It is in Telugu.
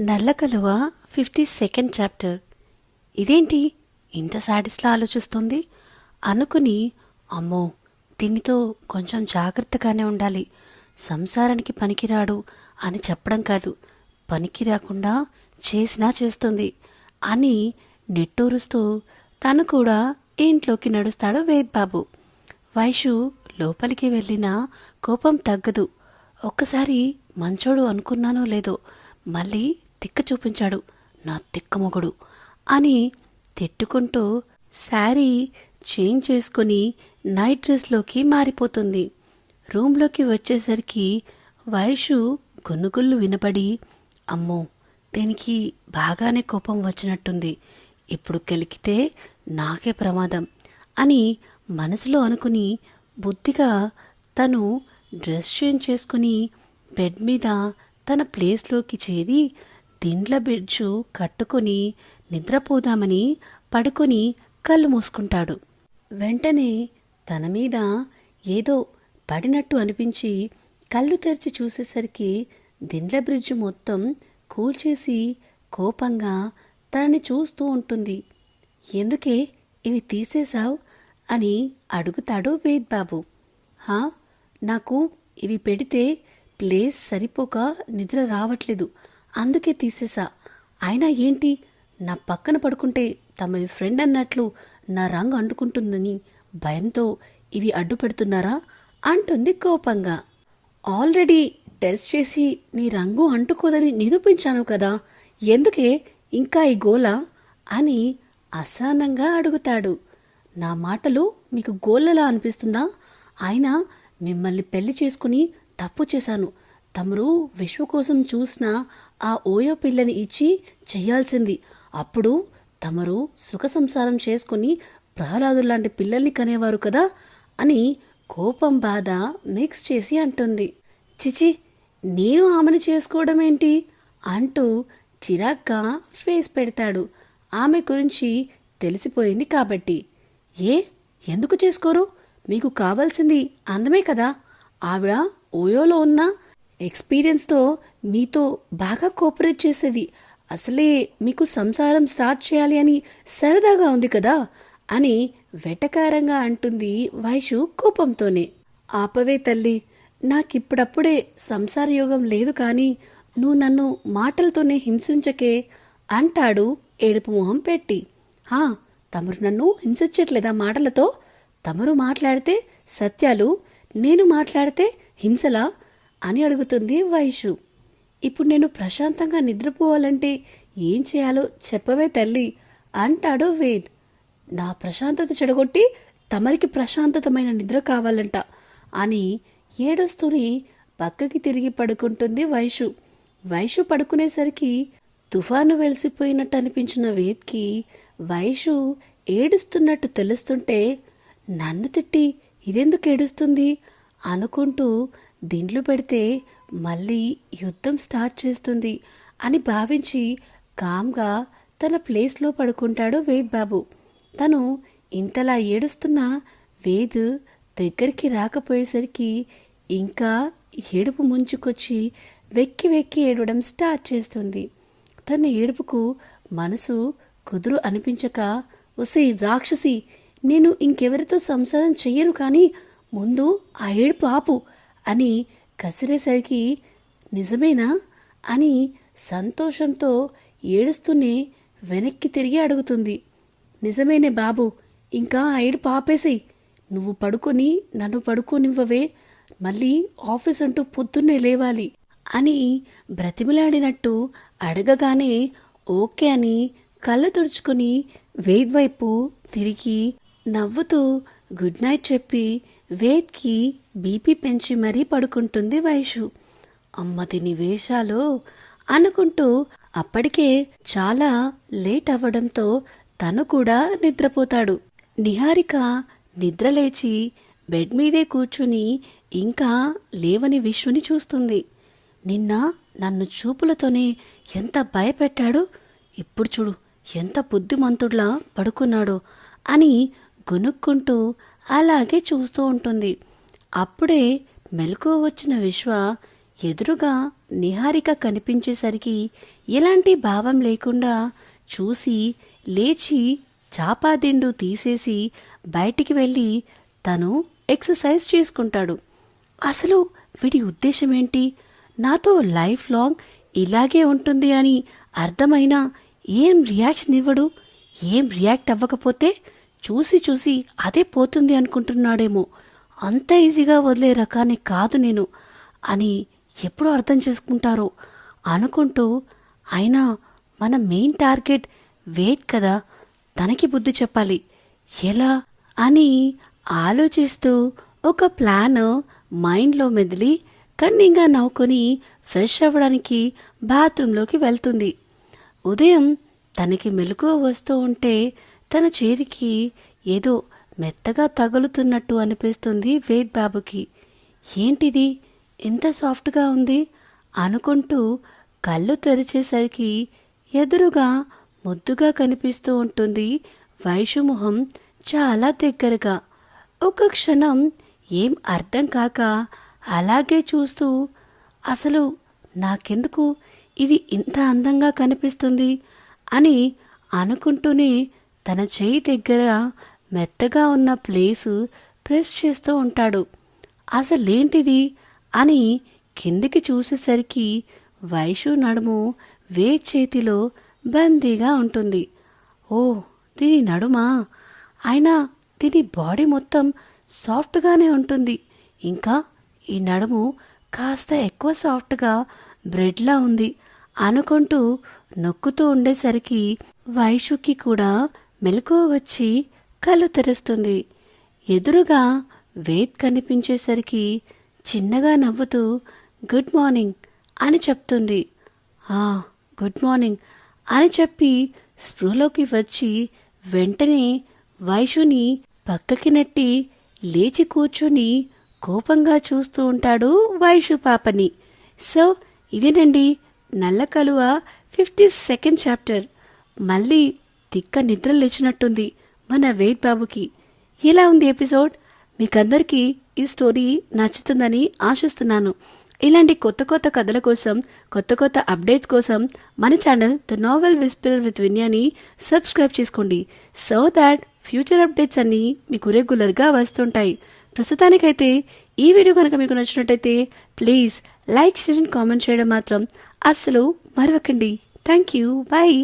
నల్లకలువ 52nd చాప్టర్. ఇదేంటి ఇంత సాడిస్లా ఆలోచిస్తుంది అనుకుని, అమ్మో దీనితో కొంచెం జాగ్రత్తగానే ఉండాలి, సంసారానికి పనికిరాడు అని చెప్పడం కాదు, పనికి రాకుండా చేసినా చేస్తుంది అని నిట్టూరుస్తూ తను కూడా ఇంట్లోకి నడుస్తాడు వేద్బాబు. వైషు లోపలికి వెళ్ళినా కోపం తగ్గదు. ఒక్కసారి మంచోడు అనుకున్నానో లేదో మళ్ళీ తిక్క చూపించాడు, నా తిక్కమొగుడు అని తిట్టుకుంటూ శారీ చేంజ్ చేసుకుని నైట్ డ్రెస్లోకి మారిపోతుంది. రూంలోకి వచ్చేసరికి వైషు గున్నుగుళ్ళు వినపడి, అమ్మో దీనికి బాగానే కోపం వచ్చినట్టుంది, ఇప్పుడు కెలికితే నాకే ప్రమాదం అని మనసులో అనుకుని బుద్ధిగా తను డ్రెస్ చేంజ్ చేసుకుని బెడ్ మీద తన ప్లేస్లోకి చేరి దిండ్ల బ్రిడ్జు కట్టుకుని నిద్రపోదామని పడుకొని కళ్ళు మూసుకుంటాడు. వెంటనే తన మీద ఏదో పడినట్టు అనిపించి కళ్ళు తెరిచి చూసేసరికి దిండ్ల బ్రిడ్జు మొత్తం కూల్చేసి కోపంగా తనని చూస్తూ ఉంటుంది. ఎందుకే ఇవి తీసేశావు అని అడుగుతాడు వేద్బాబు. హా, నాకు ఇవి పెడితే ప్లేస్ సరిపోక నిద్ర రావట్లేదు, అందుకే తీసేసా. అయినా ఏంటి, నా పక్కన పడుకుంటే తమ ఫ్రెండ్ అన్నట్లు నా రంగు అంటుకుంటుందని భయంతో ఇవి అడ్డు పెడుతున్నారా అంటుంది కోపంగా. ఆల్రెడీ టెస్ట్ చేసి నీ రంగు అంటుకోదని నిరూపించాను కదా, ఎందుకే ఇంకా ఈ గోల అని అసహనంగా అడుగుతాడు. నా మాటలు మీకు గోలలా అనిపిస్తుందా? అయినా మిమ్మల్ని పెళ్లి చేసుకుని తప్పు చేశాను. తమరు విశ్వ కోసం చూసిన ఆ ఓయో పిల్లని ఇచ్చి చెయ్యాల్సింది. అప్పుడు తమరు సుఖ సంసారం చేసుకుని ప్రహ్లాదులాంటి పిల్లల్ని కనేవారు కదా అని కోపం బాధ మిక్స్ చేసి అంటుంది. చిచి, నేను ఆమెను చేసుకోవడం ఏంటి అంటూ చిరాగ్గా ఫేస్ పెడతాడు. ఆమె గురించి తెలిసిపోయింది కాబట్టి. ఎందుకు చేసుకోరు? మీకు కావాల్సింది అందమే కదా. ఆవిడ ఓయోలో ఉన్న ఎక్స్పీరియన్స్తో మీతో బాగా కోఆపరేట్ చేసేది. అసలే మీకు సంసారం స్టార్ట్ చేయాలి అని సరదాగా ఉంది కదా అని వెటకారంగా అంటుంది వైషు కోపంతోనే. ఆపవే తల్లి, నాకిప్పుడప్పుడే సంసార యోగం లేదు, కానీ నువ్వు నన్ను మాటలతోనే హింసించకే అంటాడు ఏడుపు మొహం పెట్టి. తమరు నన్ను హింసించట్లేదా మాటలతో? తమరు మాట్లాడితే సత్యాలు, నేను మాట్లాడితే హింసలా అని అడుగుతుంది వైషు. ఇప్పుడు నేను ప్రశాంతంగా నిద్రపోవాలంటే ఏం చేయాలో చెప్పవే తల్లి అంటాడు వేద్. నా ప్రశాంతత చెడగొట్టి తమరికి ప్రశాంతతమైన నిద్ర కావాలంట అని ఏడుస్తూనే పక్కకి తిరిగి పడుకుంటుంది వైషు. వైషు పడుకునేసరికి తుఫాను వెలిసిపోయినట్టు అనిపించిన వేద్కి వైషు ఏడుస్తున్నట్టు తెలుస్తుంటే, నన్ను తిట్టి ఇదెందుకు ఏడుస్తుంది అనుకుంటూ దిండ్లు పెడితే మళ్ళీ యుద్ధం స్టార్ట్ చేస్తుంది అని భావించి కామ్గా తన ప్లేస్లో పడుకుంటాడు వేద్ బాబు. తను ఇంతలా ఏడుస్తున్న వేద్ దగ్గరికి రాకపోయేసరికి ఇంకా ఏడుపు ముంచుకొచ్చి వెక్కి వెక్కి ఏడవడం స్టార్ట్ చేస్తుంది. తన ఏడుపుకు మనసు కుదురు అనిపించక, ఒసే రాక్షసి, నేను ఇంకెవరితో సంసారం చెయ్యను, కానీ ముందు ఆ ఏడుపు ఆపు అని కసిరేసరికి, నిజమేనా అని సంతోషంతో ఏడుస్తూనే వెనక్కి తిరిగి అడుగుతుంది. నిజమేనే బాబు, ఇంకా ఆ ఏడుపు ఆపేసేయ్. నువ్వు పడుకొని నన్ను పడుకోనివ్వవే, మళ్ళీ ఆఫీస్ అంటూ పొద్దున్నే లేవాలి అని బ్రతిమిలాడినట్టు అడగగానే ఓకే అని కళ్ళు తుడుచుకుని వేద్ వైపు తిరిగి నవ్వుతూ గుడ్ నైట్ చెప్పి వేద్కి బీపీ పెంచి మరీ పడుకుంటుంది వైషు. అమ్మ దీని వేషాలు అనుకుంటూ అప్పటికే చాలా లేట్ అవ్వడంతో తను కూడా నిద్రపోతాడు. నిహారిక నిద్రలేచి బెడ్ మీదే కూర్చుని ఇంకా లేవని విశ్వని చూస్తుంది. నిన్న నన్ను చూపులతోనే ఎంత భయపెట్టాడు, ఇప్పుడు చూడు ఎంత బుద్ధిమంతుడ్లా పడుకున్నాడో అని గొనుక్కుంటూ అలాగే చూస్తూ ఉంటుంది. అప్పుడే మెలకువ వచ్చిన విశ్వ, ఎదురుగా నిహారిక కనిపించేసరికి ఎలాంటి భావం లేకుండా చూసి లేచి చాపాదిండు తీసేసి బయటికి వెళ్ళి తను ఎక్సర్సైజ్ చేసుకుంటాడు. అసలు వీడి ఉద్దేశం ఏంటి? నాతో లైఫ్ లాంగ్ ఇలాగే ఉంటుంది అని అర్థమైనా ఏం రియాక్షన్ ఇవ్వడు. ఏం రియాక్ట్ అవ్వకపోతే చూసి చూసి అదే పోతుంది అనుకుంటున్నాడేమో. అంత ఈజీగా వదిలే రకాన్ని కాదు నేను అని ఎప్పుడు అర్థం చేసుకుంటారో అనుకుంటూ, అయినా మన మెయిన్ టార్గెట్ వేద్ కదా, తనకి బుద్ధి చెప్పాలి ఎలా అని ఆలోచిస్తూ ఒక ప్లాన్ మైండ్లో మెదిలి కన్నింగా నవ్వుకొని ఫ్రెష్ అవ్వడానికి బాత్రూంలోకి వెళ్తుంది. ఉదయం తనకి మెలకువ వస్తూ ఉంటే తన చేతికి ఏదో మెత్తగా తగులుతున్నట్టు అనిపిస్తుంది వేద్ బాబుకి. ఏంటిది ఇంత సాఫ్ట్గా ఉంది అనుకుంటూ కళ్ళు తెరిచేసరికి ఎదురుగా ముద్దుగా కనిపిస్తూ ఉంటుంది వైషు మొహం చాలా దగ్గరగా. ఒక క్షణం ఏం అర్థం కాక అలాగే చూస్తూ, అసలు నాకెందుకు ఇది ఇంత అందంగా కనిపిస్తుంది అని అనుకుంటూనే తన చేయి దగ్గర మెత్తగా ఉన్న ప్లేసు ప్రెస్ చేస్తూ ఉంటాడు. అసలేంటిది అని కిందికి చూసేసరికి వైషు నడుము వేద్ చేతిలో బందీగా ఉంటుంది. ఓ, దీని నడుమా? అయినా దీని బాడీ మొత్తం సాఫ్ట్గానే ఉంటుంది. ఇంకా ఈ నడుము కాస్త ఎక్కువ సాఫ్ట్గా బ్రెడ్లా ఉంది అనుకుంటూ నొక్కుతూ ఉండేసరికి వైషుకి కూడా మెలకువ వచ్చి కళ్ళు తెరుస్తుంది. ఎదురుగా వేద్ కనిపించేసరికి చిన్నగా నవ్వుతూ గుడ్ మార్నింగ్ అని చెప్తుంది. గుడ్ మార్నింగ్ అని చెప్పి స్పృహలోకి వచ్చి వెంటనే వైషుని పక్కకి నెట్టి లేచి కూర్చొని కోపంగా చూస్తూ ఉంటాడు వైషు పాపని. సో ఇదేనండి నల్ల కలువ 52nd చాప్టర్. మళ్ళీ తిక్క నిద్ర లేచినట్టుంది మన వేద్ బాబుకి. ఎలా ఉంది ఎపిసోడ్? మీకందరికీ ఈ స్టోరీ నచ్చుతుందని ఆశిస్తున్నాను. ఇలాంటి కొత్త కొత్త కథల కోసం, కొత్త కొత్త అప్డేట్స్ కోసం మన channel the novel whisperer with విన్యాని సబ్స్క్రైబ్ చేసుకోండి. సో దాట్ ఫ్యూచర్ అప్డేట్స్ అన్నీ మీకు రెగ్యులర్గా వస్తుంటాయి. ప్రస్తుతానికైతే ఈ వీడియో కనుక మీకు నచ్చినట్టయితే please like, share and comment చేయడం మాత్రం అస్సలు మరవకండి. Thank you. బాయ్.